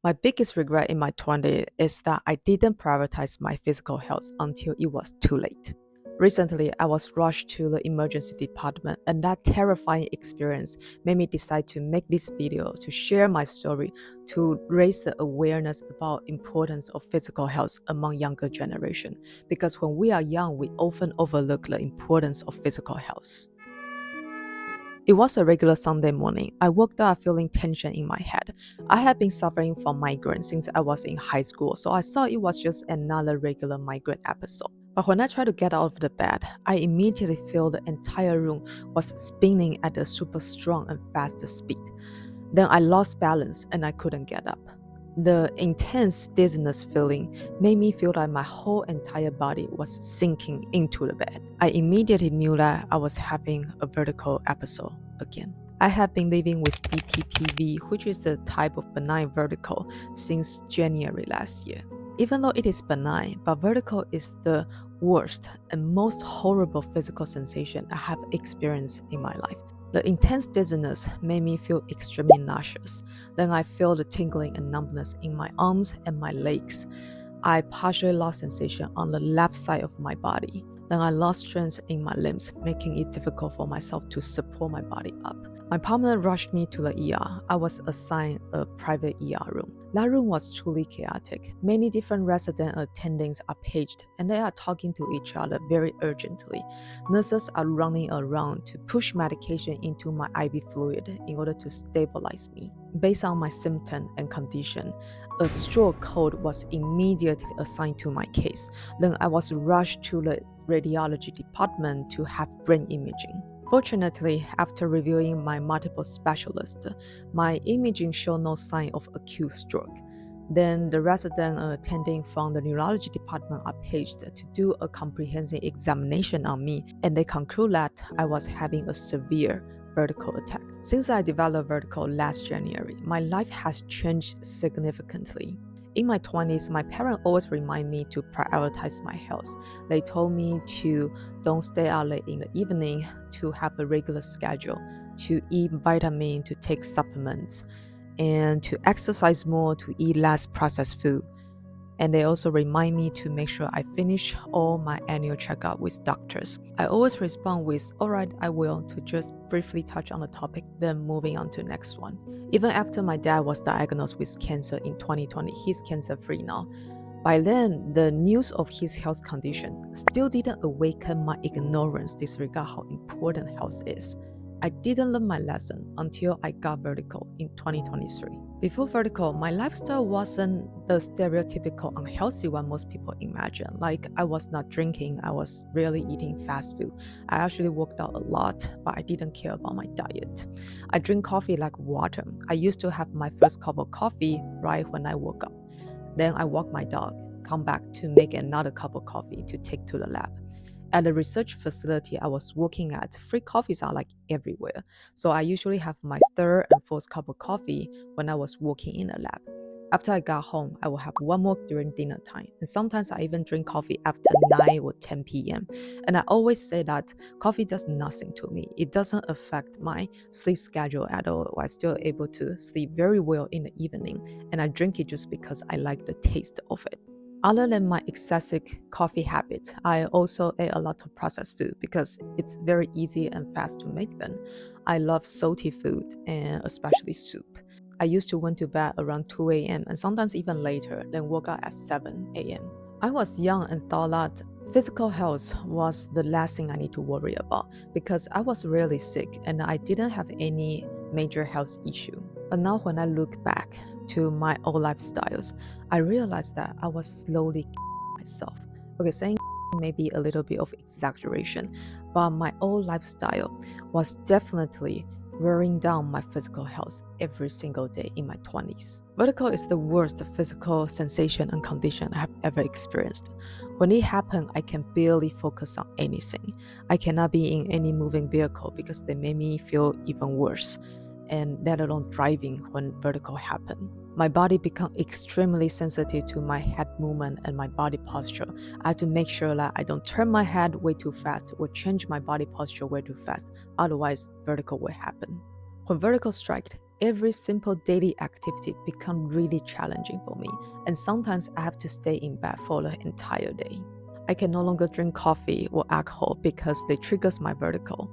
My biggest regret in my 20s is that I didn't prioritize my physical health until it was too late. Recently, I was rushed to the emergency department, and that terrifying experience made me decide to make this video to share my story to raise the awareness about importance of physical health among younger generation. Because when we are young, we often overlook the importance of physical health. It was a regular Sunday morning. I woke up feeling tension in my head. I had been suffering from migraine since I was in high school, so I thought it was just another regular migraine episode. But when I tried to get out of the bed, I immediately felt the entire room was spinning at a super strong and fast speed. Then I lost balance and I couldn't get up. The intense dizziness feeling made me feel like my whole entire body was sinking into the bed. I immediately knew that I was having a vertigo episode again. I have been living with BPPV, which is a type of benign vertigo, since January last year. Even though it is benign, but vertigo is the worst and most horrible physical sensation I have experienced in my life. The intense dizziness made me feel extremely nauseous. Then I felt the tingling and numbness in my arms and my legs. I partially lost sensation on the left side of my body. Then I lost strength in my limbs, making it difficult for myself to support my body up. My partner rushed me to the ER. I was assigned a private ER room. That room was truly chaotic. Many different resident attendings are paged and they are talking to each other very urgently. Nurses are running around to push medication into my IV fluid in order to stabilize me. Based on my symptom and condition, a stroke code was immediately assigned to my case. Then I was rushed to the radiology department to have brain imaging. Fortunately, after reviewing my multiple specialists, my imaging showed no sign of acute stroke. Then the resident attending from the neurology department are paged to do a comprehensive examination on me, and they conclude that I was having a severe vertigo attack. Since I developed vertigo last January, my life has changed significantly. In my 20s, my parents always remind me to prioritize my health. They told me to don't stay out late in the evening, to have a regular schedule, to eat vitamin, to take supplements, and to exercise more, to eat less processed food. And they also remind me to make sure I finish all my annual checkup with doctors. I always respond with, alright, I will, to just briefly touch on the topic, then moving on to the next one. Even after my dad was diagnosed with cancer in 2020, he's cancer-free now. By then, the news of his health condition still didn't awaken my ignorance disregard how important health is. I didn't learn my lesson until I got vertigo in 2023. Before vertigo, my lifestyle wasn't the stereotypical unhealthy one most people imagine. Like, I was not drinking, I was rarely eating fast food. I actually worked out a lot, but I didn't care about my diet. I drink coffee like water. I used to have my first cup of coffee right when I woke up. Then I walk my dog, come back to make another cup of coffee to take to the lab. At the research facility I was working at, free coffees are like everywhere. So I usually have my third and fourth cup of coffee when I was working in a lab. After I got home, I will have one more during dinner time. And sometimes I even drink coffee after 9 or 10 p.m. And I always say that coffee does nothing to me. It doesn't affect my sleep schedule at all. I'm still able to sleep very well in the evening. And I drink it just because I like the taste of it. Other than my excessive coffee habit, I also ate a lot of processed food because it's very easy and fast to make them. I love salty food and especially soup. I used to went to bed around 2 a.m. and sometimes even later, then woke up at 7 a.m. I was young and thought that physical health was the last thing I need to worry about because I was rarely sick and I didn't have any major health issue. But now when I look back to my old lifestyles, I realized that I was slowly myself. Okay, saying maybe a little bit of exaggeration, but my old lifestyle was definitely wearing down my physical health every single day in my 20s. Vertigo is the worst physical sensation and condition I have ever experienced. When it happened, I can barely focus on anything. I cannot be in any moving vehicle because they made me feel even worse, and let alone driving when vertigo happened. My body became extremely sensitive to my head movement and my body posture. I have to make sure that I don't turn my head way too fast or change my body posture way too fast, otherwise vertigo will happen. When vertigo strikes, every simple daily activity become really challenging for me, and sometimes I have to stay in bed for the entire day. I can no longer drink coffee or alcohol because they triggers my vertigo.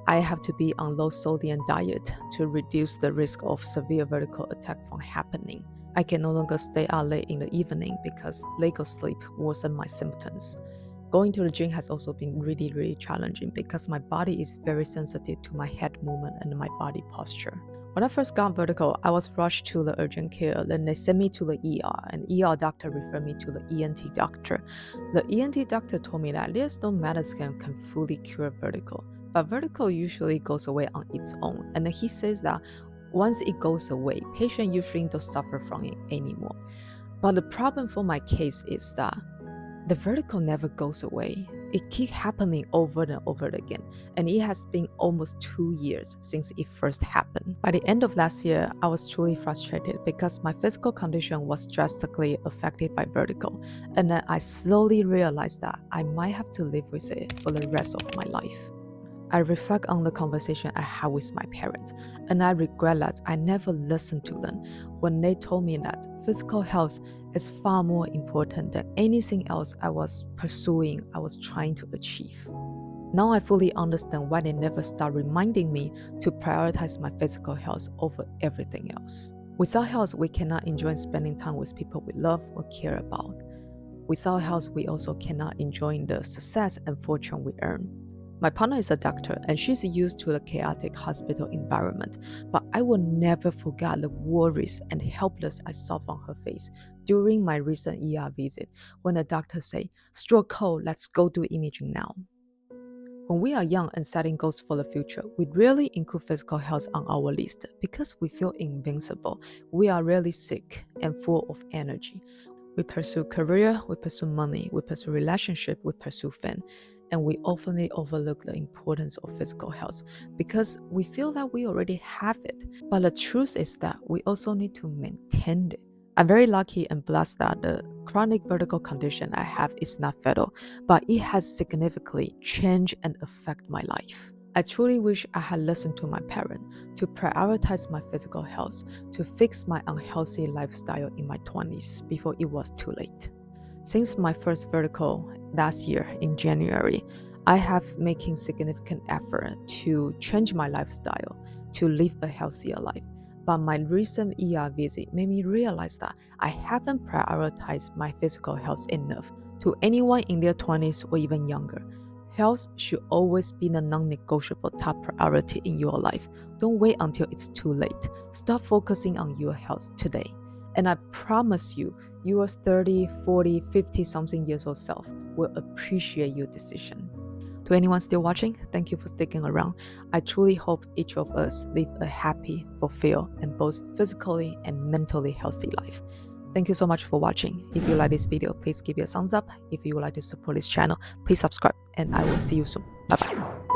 I have to be on low sodium diet to reduce the risk of severe vertigo attack from happening. I can no longer stay out late in the evening because lack of sleep worsen my symptoms. Going to the gym has also been really challenging because my body is very sensitive to my head movement and my body posture. When I first got vertigo, I was rushed to the urgent care. Then they sent me to the ER, and ER doctor referred me to the ENT doctor. The ENT doctor told me that there's no medicine can fully cure vertigo, but vertigo usually goes away on its own. And he says that once it goes away, patient usually don't suffer from it anymore. But the problem for my case is that the vertigo never goes away. It keeps happening over and over again, and it has been almost 2 years since it first happened. By the end of last year, I was truly frustrated because my physical condition was drastically affected by vertigo, and then I slowly realized that I might have to live with it for the rest of my life. I reflect on the conversation I had with my parents, and I regret that I never listened to them when they told me that physical health is far more important than anything else I was pursuing, I was trying to achieve. Now I fully understand why they never start reminding me to prioritize my physical health over everything else. Without health, we cannot enjoy spending time with people we love or care about. Without health, we also cannot enjoy the success and fortune we earn. My partner is a doctor and she's used to the chaotic hospital environment, but I will never forget the worries and helpless I saw from her face during my recent ER visit when the doctor said, "Stroke cold, let's go do imaging now." When we are young and setting goals for the future, we rarely include physical health on our list because we feel invincible. We are rarely sick and full of energy. We pursue career, we pursue money, we pursue relationship, we pursue fame, and we often overlook the importance of physical health because we feel that we already have it. But the truth is that we also need to maintain it. I'm very lucky and blessed that the chronic vertigo condition I have is not fatal, but it has significantly changed and affected my life. I truly wish I had listened to my parents to prioritize my physical health, to fix my unhealthy lifestyle in my 20s before it was too late. Since my first vertigo last year in January, I have making significant effort to change my lifestyle, to live a healthier life. But my recent ER visit made me realize that I haven't prioritized my physical health enough. To anyone in their 20s or even younger, health should always be the non-negotiable top priority in your life. Don't wait until it's too late. Start focusing on your health today. And I promise you, your 30, 40, 50 something years old self will appreciate your decision. To anyone still watching, thank you for sticking around. I truly hope each of us live a happy, fulfilled, and both physically and mentally healthy life. Thank you so much for watching. If you like this video, please give it a thumbs up. If you would like to support this channel, please subscribe, and I will see you soon. Bye bye.